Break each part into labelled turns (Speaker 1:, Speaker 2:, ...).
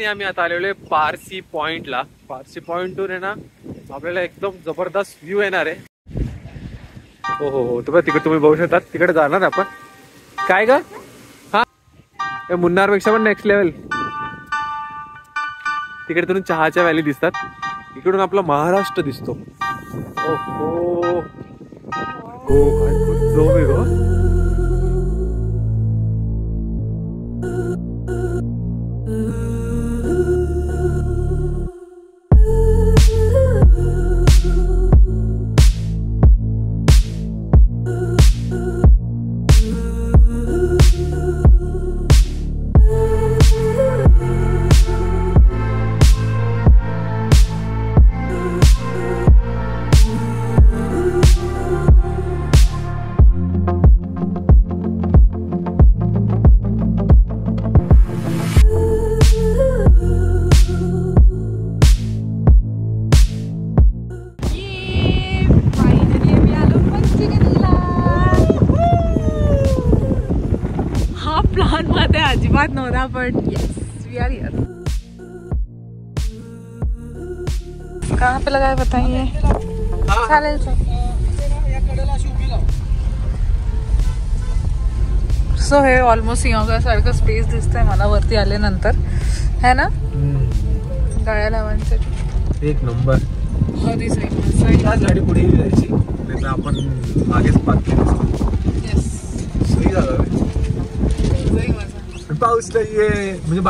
Speaker 1: आम्ही आता आलेलो आहे पारसी पॉइंटला. पारसी पॉइंटवरून आहे ना आपल्याला एकदम जबरदस्त व्ह्यू येणार आहे. हो हो हो, तुम्ही तिकडे तुम्ही बघू शकता. तिकडे जाणार आपण. काय ग? हा, मुन्नार पेक्षा पण नेक्स्ट लेवल. तिकडे तुम्ही चहाच्या व्हॅली दिसतात. इकडून आपला महाराष्ट्र दिसतो. ओहो जो मी गो.
Speaker 2: अजिबात नव्हता, but yes we are here. कहाँ पे लगाए बताइए. चालेल सर. सो हे ऑलमोस्ट सिंहगडासारखं स्पेस दिसतंय मला वरती आल्यानंतर, है ना. गाड्या लावांसाठी एक नंबर.
Speaker 1: गाडी पुढे जायची नाही तर आपण मागेच पार्क केलं. सही झालं. पाऊस नाहीये म्हणजे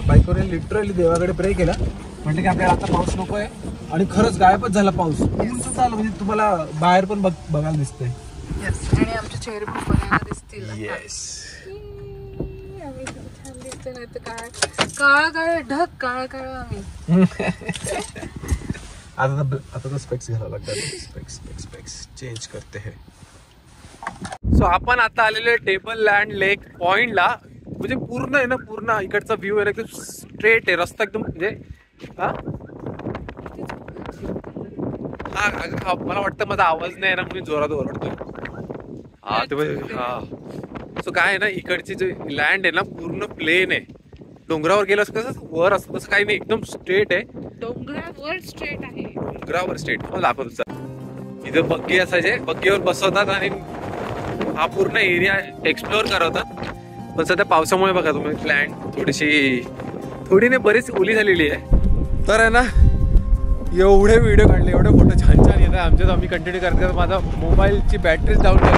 Speaker 1: बायकोने लिटरली देवाकडे प्रे केला. म्हटलं की आपल्याला आता पाऊस नको आहे. आणि खरंच गायबच झाला पाऊस. ऊन सुद्धा आलं म्हणजे तुम्हाला बाहेर पण बघायला दिसतंय.
Speaker 2: आणि आमचे चेहरे पण बघायला दिसतील.
Speaker 1: येस.
Speaker 2: आम्ही छान दिसतोय. नाही तर काळ ढग काळ आम्ही.
Speaker 1: आता तर स्पेक्स घ्यायला लागतात. स्पेक्स चेंज करते हे. सो आपण आता आलेलो आहे टेबल लँड लेक पॉइंटला. म्हणजे पूर्ण आहे ना, पूर्ण इकडचा व्ह्यू आहे एकदम स्ट्रेट आहे. रस्ता एकदम म्हणजे हा मला वाटतं माझा आवाज नाही ना म्हणून जोरात ओरडतोय. हा तुम्ही सो काय आहे ना, इकडची जी लँड आहे ना पूर्ण प्लेन आहे. डोंगरावर गेलं कसं वर असतं तसं काही नाही, एकदम स्ट्रेट आहे.
Speaker 2: डोंगरावर स्ट्रेट आहे.
Speaker 1: डोंगरावर स्ट्रेट दाखवतो. इथं बग्गी असायचे, बग्गीवर बसवतात आणि हा पूर्ण एरिया एक्सप्लोअर करवतात. पण सध्या पावसामुळे बघा तुम्ही लँड थोडी नाही बरीच ओली झालेली आहे. तर आहे ना एवढे व्हिडिओ काढले, एवढे फोटो छान येतात आमच्यात. आम्ही कंटिन्यू करत माझा मोबाईलची बॅटरीच डाऊन झाली.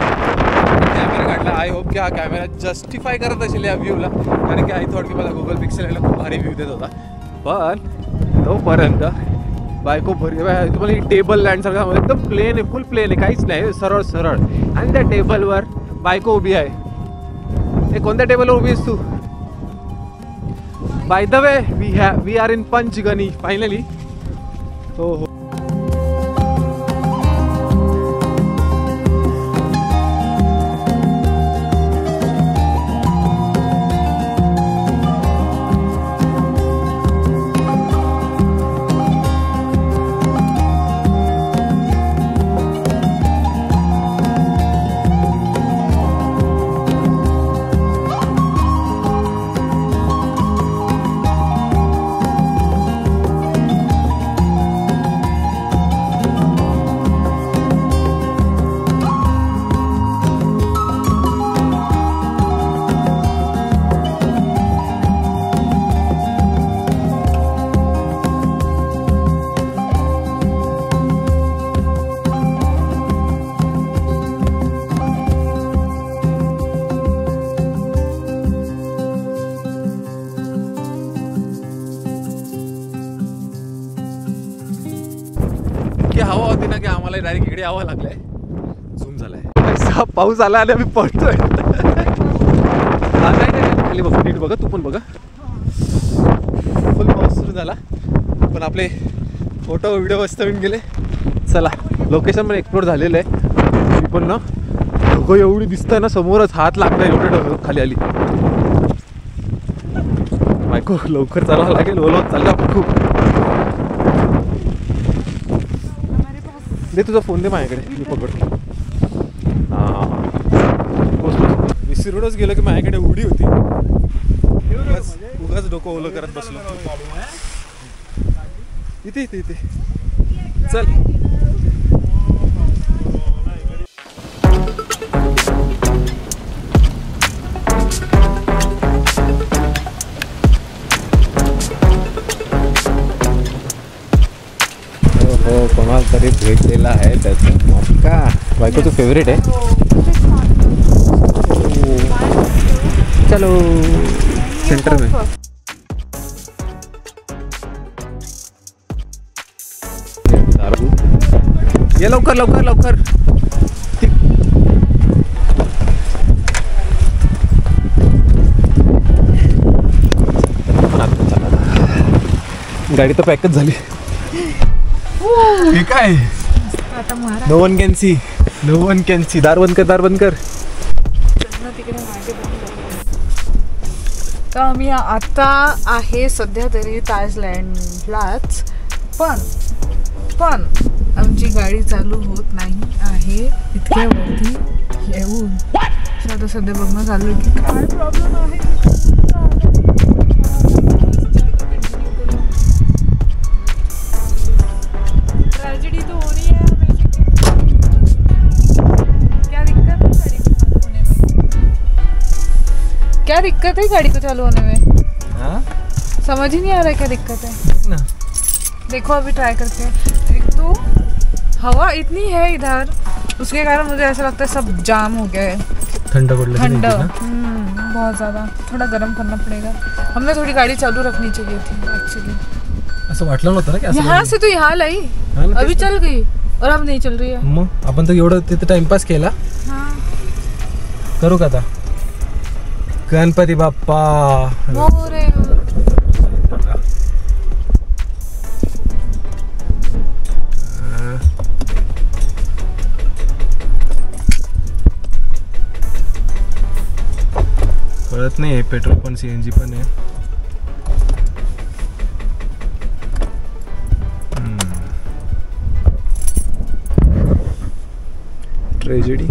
Speaker 1: कॅमेरा काढला. आय होप की हा कॅमेरा जस्टिफाय करत असेल या व्ह्यूला, कारण की आय थॉट की मला गुगल पिक्सेल यायला खूप भारी व्ह्यू देत होता. पण तोपर्यंत बायको तुम्हाला ही टेबल लँड सारखं एकदम प्लेन आहे, फुल प्लेन आहे, काहीच नाही, सरळ. आणि त्या टेबलवर बायको उभी आहे. हे कोणत्या टेबलवर उभी आहेस तू? By the way we are in Panchgani finally. हो हो. हवा होती ना की आम्हाला डायरेक्ट इकडे यावं लागलंय. झूम झालाय. पाऊस आला आणि आम्ही पडतोय. खाली बघ, नीट बघा, तू पण बघा. फुल पाऊस सुरू झाला पण आपले फोटो व्हिडिओ मस्त होऊन गेले. चला लोकेशन पण एक्सप्लोर झालेलं आहे. पण ना ढगं एवढी दिसतंय ना, समोरच हात लागतं एवढे ढगं खाली आली. बायको लवकर चालावं लागेल, ओलावत चालला खूप. दे तुझा फोन दे माझ्याकडे, मी पकडतो. हां विसरूनच गेलं की माझ्याकडे उडी होती.
Speaker 3: बस उगाच डोकं ओलं करत बसलो. इथे इथे इथे चल.
Speaker 1: हो कोणाला तरी भेटलेला आहे त्याचं मक्का. बायकोचं फेवरेट आहे. चलो सेंटर में. ये लवकर लवकर लवकर. गाडी तर पॅकच झाली. हे काय no one can see. No one can see. दार बंद कर दार बंद कर.
Speaker 2: तर आम्ही आता आहे सध्या तरी ताजलँडलाच, पण आमची गाडी चालू होत नाही आहे इतक्या वरती येऊन. आता सध्या बघणं चालू आहे की काय प्रॉब्लेम आहे. ट्रेजेडी तो हो रही है क्या दिक्कत है गाड़ी को चालू होने में. समझ ही नहीं आ रहा है क्या दिक्कत है. देखो अभी ट्राई करते हैं. एक तो हवा इतनी है इधर, उसके कारण मुझे ऐसा लगता है सब जाम हो गया है. ठंड बहुत ज़्यादा. थोड़ा गर्म करना पड़ेगा. हमने थोड़ी गाड़ी चालू रखनी चाहिए थी एक्चुअली.
Speaker 3: असं वाटलं नव्हतं ना की
Speaker 2: यहाँ से तो यहाँ लाई अभी चल गई और अब नहीं चल रही है.
Speaker 3: मग आपण तर एवढं तिथे टाइमपास केला. करू का आता. गणपती बाप्पा
Speaker 2: मोरया.
Speaker 3: कळत नाही. पेट्रोल पण सीएनजी पण आहे. ट्रेजेडी.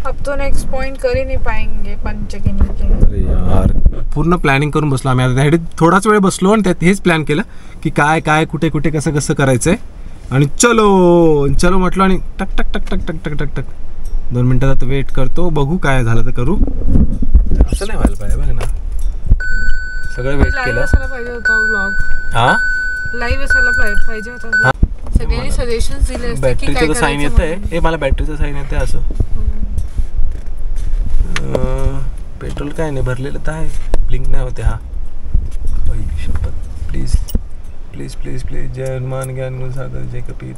Speaker 2: अब तो नेक्स्ट पॉइंट कर ही नहीं पाएंगे पंचगिनी के.
Speaker 3: अरे यार पूर्ण प्लॅनिंग करून बसलो आम्ही. आता त्यासाठी थोडाच वेळ बसलो आणि त्यात हेच प्लॅन केलं की काय काय कुठे कुठे कसं कसं करायचंय. आणि चलो चलो म्हटलं आणि टक टक टक टक टक टक टक टक 2 मिनिटात आता वेट करतो. बघू काय झालं तर करू. असं नाही व्हायला पाहिजे बघ ना. सगळं वेट केलं.
Speaker 2: असायला पाहिजे होता व्लॉग.
Speaker 3: हा
Speaker 2: लाईव्ह असायला पाहिजे होता. सगळ्यांनी सजेशन्स दिले असते की काय
Speaker 3: बॅटरीचं साईन येतंय. हे मला बॅटरीचं साईन येतंय असं. पेट्रोल काय नाही भरलेलं तर आहे. ब्लिंक नाही होते. हा प्लीज प्लीज प्लीज प्लीज. जय हनुमान ज्ञान गुण सागर जय कपीर.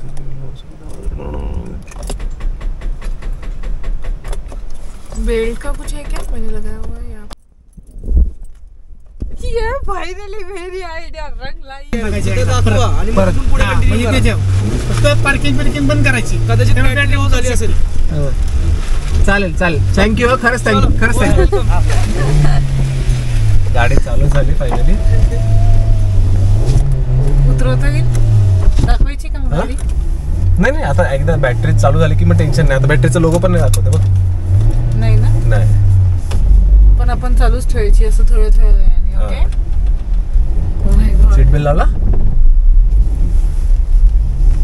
Speaker 2: बेल्ट का कुछ है क्या. मैंने लगाया हुआ है यहाँ. ये फाइनली मेरी आयडिया रंग लाई. पार्किंग बंद करायची. कदाचित बॅटरी हो झाली असेल.
Speaker 3: चालेल चालेल. थँक्यू. खरंच थँक्यू. खरंच थँक्यू. गाडी चालू झाली फायनली.
Speaker 2: उतरवता येईल. दाखवायची का गाडी.
Speaker 3: नाही आता एकदा बॅटरी चालू झाली की मग टेन्शन नाही. आता बॅटरीचा लोगो पण नाही दाखवते बघ.
Speaker 2: नाही ना.
Speaker 3: नाही
Speaker 2: पण आपण चालूच ठेवायची असं थोडं वेळाने. ओके.
Speaker 3: सीट बेल्ट लावला.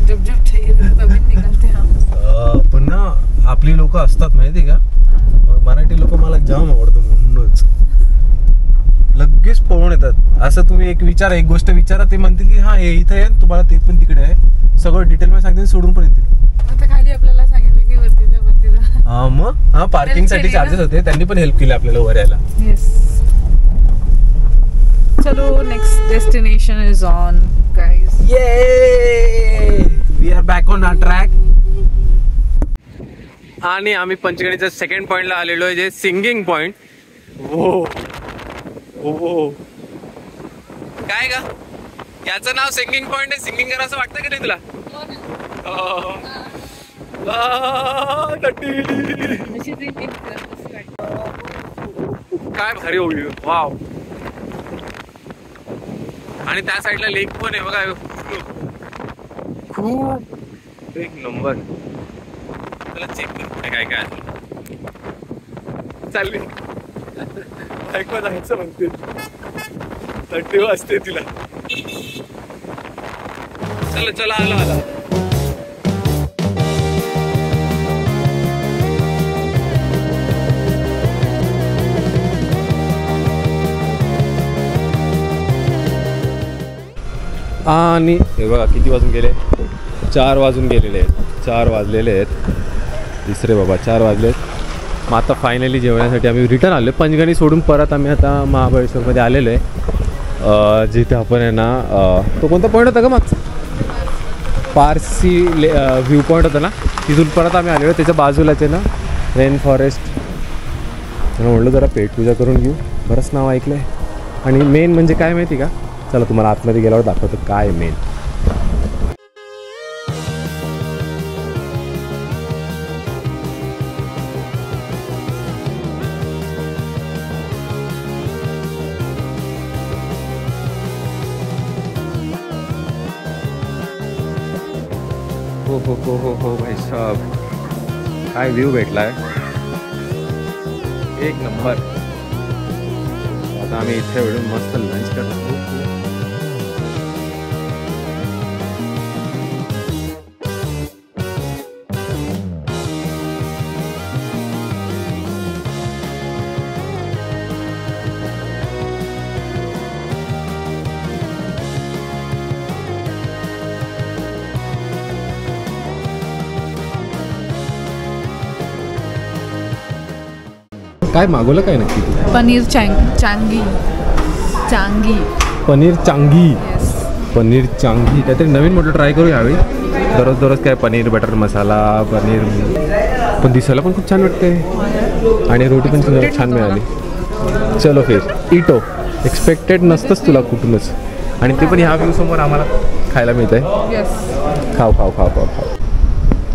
Speaker 2: जब चाहिए तभी निकलते हम.
Speaker 3: पण ना आपली लोक असतात माहिती का. मराठी लोक मला जाम आवडतं म्हणूनच लगेच पळून येतात. असं तुम्ही एक गोष्ट विचारा ते म्हणतील की हा हे इथं आहे तुम्हाला ते पण तिकडे आहे. सगळं डिटेल मध्ये सांगतील. सोडून पण येतील.
Speaker 2: आता खाली आपल्याला सांगितलं की वरती जा.
Speaker 3: हा मग हा पार्किंग साठी चार्जेस होते. त्यांनी पण हेल्प केली आपल्याला वर यायला.
Speaker 2: येस. चलो next destination is on guys.
Speaker 3: Yay we are back on our track.
Speaker 1: आणि आम्ही पंचगणीच्या सेकंड पॉइंटला आलेलो आहे जे सिंगिंग पॉइंट. हो हो काय का याचं नाव सिंगिंग पॉइंट आहे. सिंगिंग करा असं वाटतं की नाही तुला. काय भारी होईल. वाव. आणि त्या साईडला लेक पण आहे बघा. खूप एक नंबर. चला चेक करू पुढे काय काय चालली. बाईकवर जायचं म्हणते, थंडी वाजते तिला. चला चला, आला आला. आणि हे बघा किती वाजून गेले, 4 वाजून गेलेले आहेत, 4 वाजलेले आहेत. तिसरे बाबा 4 वाजले आहेत. मग आता फायनली जेवण्यासाठी आम्ही रिटर्न आलो. पंचगणी सोडून परत आम्ही आता महाबळेश्वरमध्ये आलेलो आहे. जिथे आपण आहे ना, तो कोणता पॉईंट होता का मागचा, पारसी व्ह्यू पॉईंट होता ना, तिथून परत आम्ही आलेलो. त्याच्या बाजूलाच आहे ना रेन फॉरेस्ट. त्यांना म्हटलं जरा पेटपूजा करून घेऊ, बरंच नाव ऐकलं आहे. आणि मेन म्हणजे काय माहिती का, चला तुम्हाला आतमध्ये गेल्यावर दाखवतो काय मेन. हो हो हो हो हो भाई साहब, काय व्ह्यू भेटलाय, एक नंबर. आता आम्ही इथे वेळून मस्त लंच करतो. काय मागवलं काय नक्की तू?
Speaker 2: पनीर चांगी.
Speaker 1: पनीर चांगी.
Speaker 2: येस.
Speaker 1: पनीर चांगी काहीतरी नवीन म्हटलं ट्राय करू यावेळी. दररोज काय पनीर बटर मसाला, पनीर पण दिसायला पण खूप छान वाटते आणि रोटी पण छान मिळाली. चलो फिर इटो, एक्सपेक्टेड नसतंच तुला कुठूनच, आणि ते पण ह्या व्ह्यू समोर आम्हाला खायला मिळत आहे.
Speaker 2: येस.
Speaker 1: खाऊ खाऊ खाऊ खाऊ खाऊ.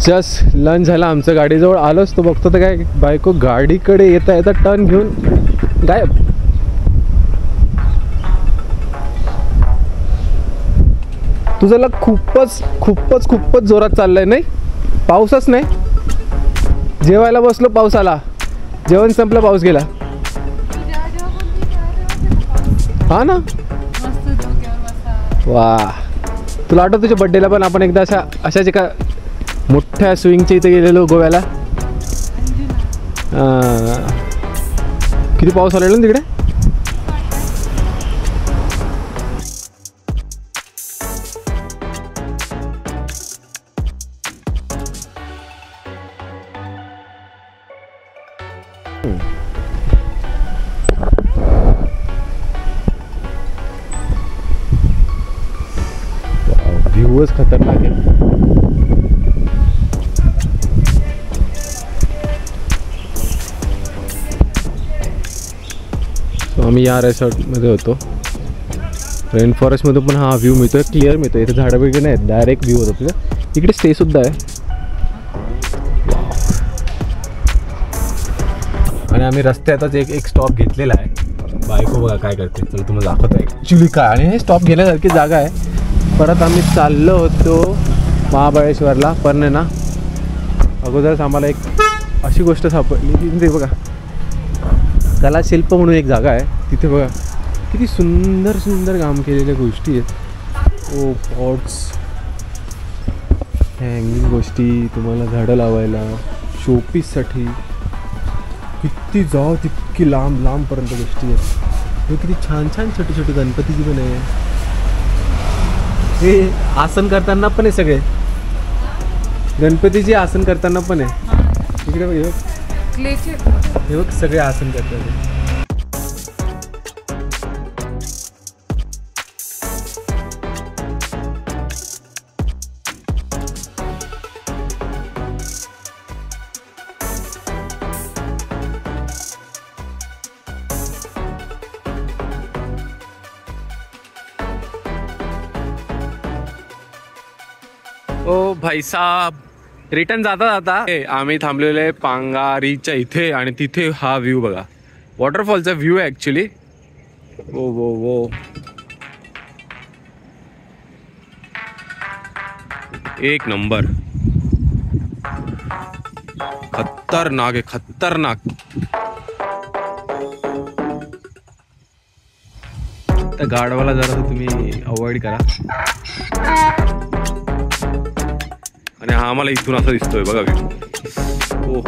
Speaker 1: जस्ट लंच झाला आमचं, गाडीजवळ आलोच तो बघतो तर काय बायको गाडीकडे येता येता टर्न घेऊन गायब. तुझं लग खूपच खूपच खूपच जोरात चाललंय नाही, पाऊसच नाही. जेवायला बसलो पाऊस आला, जेवण संपलं पाऊस गेला. हा ना, वा. तुला आठवतं तुझ्या बड्डेला पण आपण एकदा अशाच एका मोठ्या स्विंगच्या इथे गेलेलो गोव्याला. किती पाऊस आलेला ना तिकडे. व्ह्यूच खतरनाक आहे. आम्ही या रिसॉर्टमध्ये होतो. रेन फॉरेस्टमधून पण हा व्ह्यू मिळतो, क्लिअर मिळतो. इथे झाडं वगैरे नाहीत, डायरेक्ट व्ह्यू होतो तुझा. इकडे स्टेसुद्धा आहे. आणि आम्ही रस्त्यातच एक स्टॉप घेतलेला आहे. बायको बघा काय करते, चला तुम्हाला दाखवतो आहे ॲक्च्युली काय. आणि हे स्टॉप घेण्यासारखी जागा आहे. परत आम्ही चाललो होतो महाबळेश्वरला, पण आहे ना अगोदरच आम्हाला एक अशी गोष्ट सापडली. तिथे बघा कलाशिल्प म्हणून एक जागा आहे. तिथे बघा किती सुंदर सुंदर काम केलेल्या गोष्टी आहेत. ओ पॉट्स, हँगिंग गोष्टी, तुम्हाला झाडं लावायला शोपीससाठी. किती जाव तितकी लांब लांबपर्यंत गोष्टी आहेत. हे किती छान छान छोटी छोटी गणपतीची पण आहे. हे आसन करताना पण आहे, सगळे गणपतीची आसन करताना पण आहे. इकडे बघ, हे बघ सगळे आसन करतात. ओ भाई साहब, रिटर्न जाता जाता आम्ही थांबलेले पांगारीच्या इथे, आणि तिथे हा व्ह्यू बघा. वॉटरफॉलचा व्ह्यू आहे ऍक्च्युली. वो वो वो एक नंबर, खतरनाक आहे, खतरनाक. त्या गाढवाला जरा तुम्ही अवॉइड करा. आणि हा आम्हाला इथून असं दिसतोय बघा व्ह्यू. हो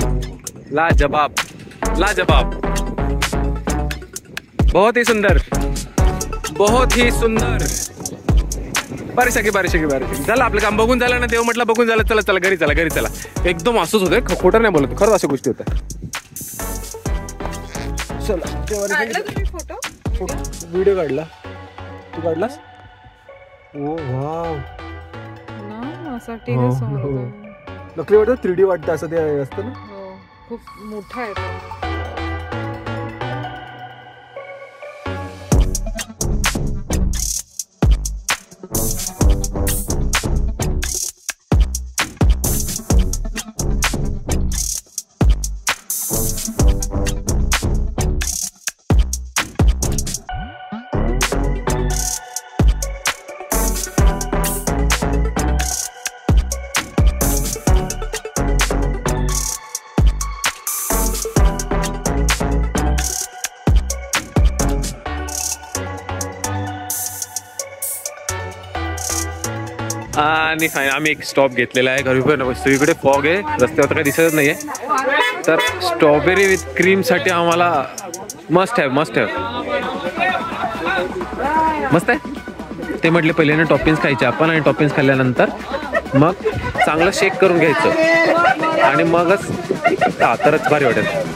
Speaker 1: लाजवाब लाजवाब, बहुत ही सुंदर, बहुत ही सुंदर. बारीक झालं आपलं काम, बघून झालं ना. देव म्हटलं बघून झालं, चला चला घरी चला घरी चला. एकदम असंच होतं, खोटं नाही बोलत, खरंच अशा गोष्टी होत्या. व्हिडिओ काढला, तू काढलास? ओ वाव, नकली वाटतं, 3D वाटतं असं ते असतं ना.
Speaker 2: खूप मोठा आहे.
Speaker 1: आणि आम्ही एक स्टॉप घेतलेला आहे घरी. पण सगळीकडे फॉग आहे, रस्त्यावर काही दिसत नाहीये. तर स्ट्रॉबेरी विथ क्रीम साठी आम्हाला मस्ट हॅव मस्त आहे. ते म्हटले पहिले टॉपिंग्स खायचे आपण, आणि टॉपिंग्स खाल्ल्यानंतर मग चांगलं शेक करून घ्यायचं आणि मगच तरच भारी वाटेल.